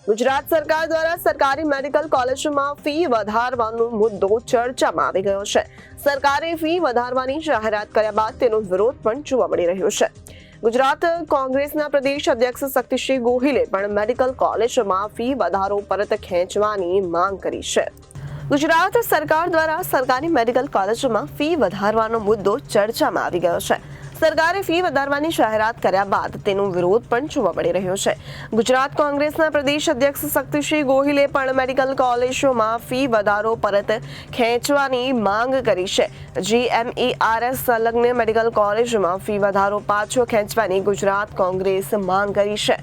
ગુજરાત સરકાર દ્વારા સરકારી મેડિકલ કોલેજોમાં ફી વધારવાનો મુદ્દો ચર્ચામાં આવી ગયો છે. સરકારે ફી વધારવાની જાહેરાત કર્યા બાદ તેનો વિરોધ પણ જોવા મળી રહ્યો છે. ગુજરાત કોંગ્રેસના પ્રદેશ અધ્યક્ષ શક્તિસિંહ ગોહિલે પણ મેડિકલ કોલેજોમાં ફી વધારો પરત ખેંચવાની માંગ કરી છે. ગુજરાત સરકાર દ્વારા સરકારી મેડિકલ કોલેજોમાં ફી વધારવાનો મુદ્દો ચર્ચામાં આવી ગયો છે. સરકારે ફી વધારવાની જાહેરાત કર્યા બાદ તેનો વિરોધ પણ જોવા મળી રહ્યો છે. ગુજરાત કોંગ્રેસના પ્રદેશ અધ્યક્ષ શક્તિસિંહ ગોહિલે પણ મેડિકલ કોલેજોમાં ફી વધારો પરત ખેંચવાની માંગ કરી છે. GMERS સંલગ્ન મેડિકલ કોલેજોમાં ફી વધારો પાછો ખેંચવાની ગુજરાત કોંગ્રેસ માંગ કરી છે.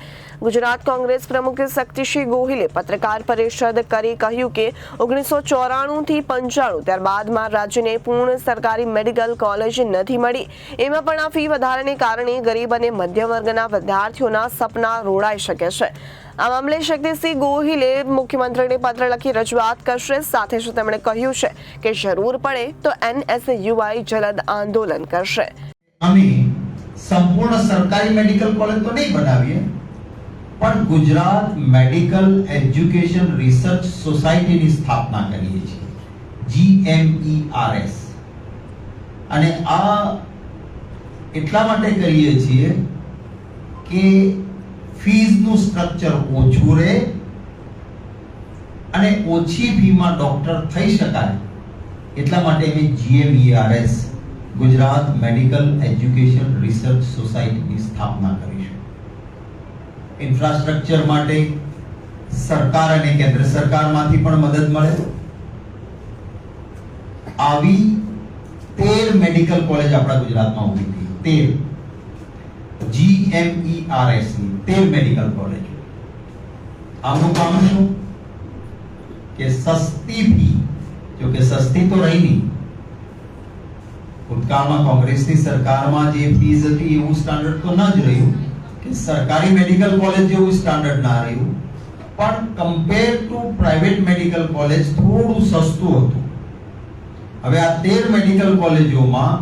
ગુજરાત કોંગ્રેસ પ્રમુખ શક્તિસિંહ ગોહિલે પત્રકાર પરિષદ કરી કહ્યું કે 1994 થી 95 ત્યારબાદમાં રાજ્યને પૂર્ણ સરકારી મેડિકલ કોલેજ નથી મળી. એમાં પણ ફી વધારાને કારણે ગરીબ અને મધ્યમ વર્ગના વિદ્યાર્થીઓના સપના રોડાઈ શકે છે. આ મામલે શક્તિસિંહ ગોહિલે મુખ્યમંત્રીને પત્ર લખી રજૂઆત કરશે. સાથે જ તેમણે કહ્યું છે કે જરૂર પડે તો NSUI જલદ આંદોલન કરશે. અમે સંપૂર્ણ સરકારી મેડિકલ કોલેજ તો નહીં બનાવીએ, પણ ગુજરાત મેડિકલ એજ્યુકેશન રિસર્ચ સોસાયટીની સ્થાપના કરીએ છીએ, GMERS. અને આ એટલા માટે કરીએ છીએ કે ફીઝનું સ્ટ્રક્ચર ઓછું રહે અને ઓછી ફીમાં ડોક્ટર થઈ શકાય. એટલા માટે અમે GMERS Gujarat medical education research સોસાયટીની સ્થાપના કરીશું. ઇન્ફ્રાસ્ટ્રક્ચર માટે સરકાર અને કેન્દ્ર સરકારમાંથી પણ મદદ મળે. આવી 13 મેડિકલ કોલેજ આપણા ગુજરાતમાં ઊભી થઈ, 13 GMERS ની 13 મેડિકલ કોલેજ. આમનું કામ શું કે સસ્તી ફી, જો કે સસ્તી તો રહી નહીં. ભૂતકાળમાં કોંગ્રેસની સરકારમાં જે ફીસ હતી એવું સ્ટાન્ડર્ડ તો ન જ રહ્યું, કે સરકારી મેડિકલ કોલેજ જેવું સ્ટાન્ડર્ડ ના રહ્યું, પણ compare to private medical college થોડું સસ્તું હતું. હવે આ 13 મેડિકલ કોલેજોમાં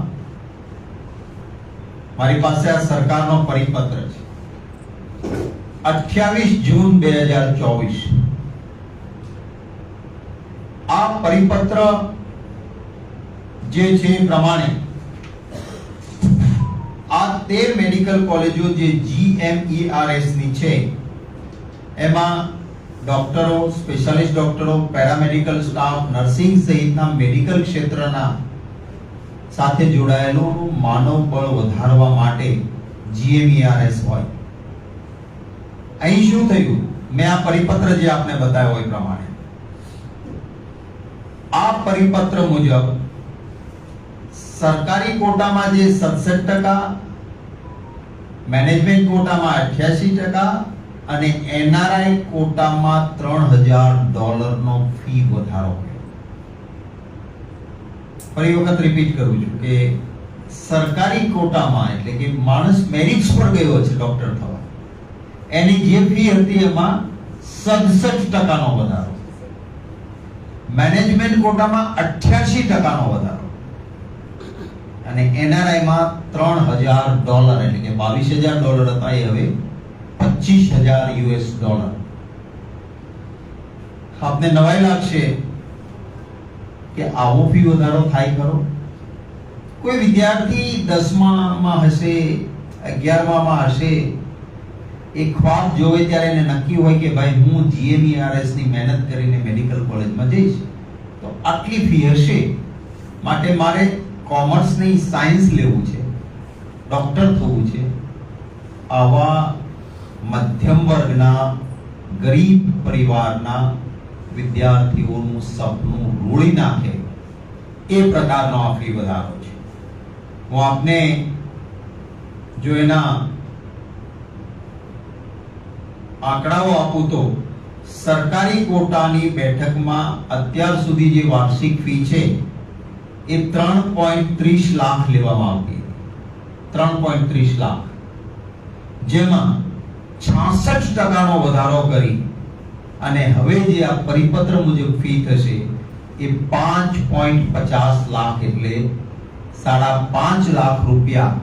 મારી પાસે આ સરકારનો પરિપત્ર છે, 28 જૂન 2024. આ પરિપત્ર જે છે પ્રમાણે આ 13 મેડિકલ કોલેજો જે GMERS ની છે એમાં ડોક્ટરો, સ્પેશિયાલિસ્ટ ડોક્ટરો, પેરામેડિકલ સ્ટાફ, નર્સિંગ સહિતના મેડિકલ ક્ષેત્રના સાથે જોડાયેલું માનવ બળ વધારવા માટે GMERS હોય. અહીં શું થયું, મેં આ પરિપત્ર જે આપને બતાવ્યો એ પ્રમાણે આ પરિપત્ર મુજબ સરકારી કોટામાં જે 67%, મેનેજમેન્ટ કોટામાં 88% અને NRI કોટામાં $3000 નો ફી વધારો. ફરી વખત રિપીટ કરું છું કે સરકારી કોટામાં, એટલે કે માણસ મેરિટ્સ પર ગયો છે ડોક્ટર થવા, એની જે ફી હતી એમાં 67% નો વધારો, મેનેજમેન્ટ કોટામાં 88% નો વધારો અને NRI માં $3000 એટલે કે $22000 હતા એ હવે $25000. આપને નવાઈ લાગશે કે આવો ફી વધારો થાય ખરો? કોઈ વિદ્યાર્થી 10માં હશે, 11માં હશે, એ ખ્વાબ જોવે ત્યારે એને નક્કી હોય કે ભાઈ હું GMERS ની મહેનત કરીને મેડિકલ કોલેજમાં જઈશ તો આટલી ફી હશે, માટે મારે કોમર્સ નહીં સાયન્સ લેવું છે, ડોક્ટર થવું છે. આવા મધ્યમ વર્ગના ગરીબ પરિવારના વિદ્યાર્થીઓનું સપનું રોળી નાખે એ પ્રકારનો આ ફી વધારો છે. હું આપને જો એના આંકડાઓ આપું તો સરકારી કોટાની બેઠકમાં અત્યાર સુધી જે વાર્ષિક ફી છે એ 3.30 લાખ લેવામાં આવતી, 3.30 લાખ, જેમાં 66% નો વધારો કરી અને હવે જે આ પરિપત્ર મુજબ ફી થશે એ 5.50 લાખ એટલે 5.5 લાખ રૂપિયા.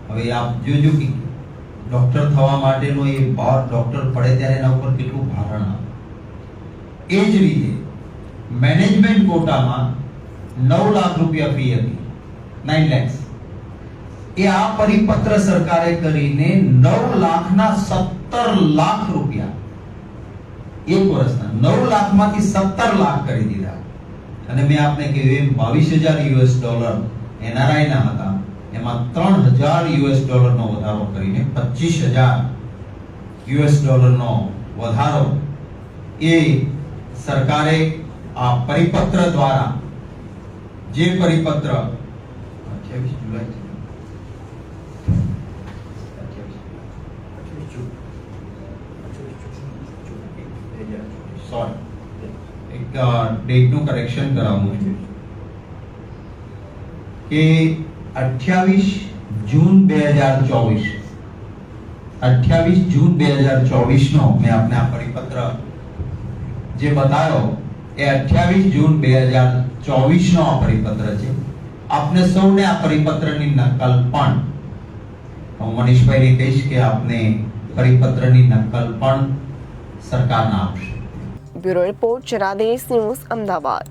હવે આપ જોજો કે ડોક્ટર થવા માટેનો એ ભાર ડોક્ટર પડે ત્યારે એના ઉપર કેટલું ભારણ આવે. એ જ રીતે મેનેજમેન્ટ કોટામાં 9 લાખ રૂપિયા ફી હતી, 9 lakhs. એ આ પરિપત્ર સરકારે કરીને 9 લાખના 17 લાખ રૂપિયા એક વર્ષના 9 લાખમાંથી 17 લાખ કરી દીધા. અને મેં આપને કહ્યું એમ $22,000 NRI ના હતા, એમાં $3,000 નો વધારો કરીને $25,000 નો વધારો એ સરકારે આ પરિપત્ર દ્વારા, જે પરિપત્ર 28 જુલાઈ એક ડેટનું કરેક્શન કરાવવું છું કે 28 જૂન 2024 નો મેં આપને આ પરિપત્ર જે બતાવ્યો એ 28 જૂન 2024 નો આ પરિપત્ર છે. આપને સૌને આ પરિપત્રની નકલ પણ હું મનીષભાઈને કહીશ કે આપને પરિપત્રની નકલ પણ સરકારને આપશે. બ્યુરો રિપોર્ટ ચરાદેશ ન્યૂઝ, અમદાવાદ.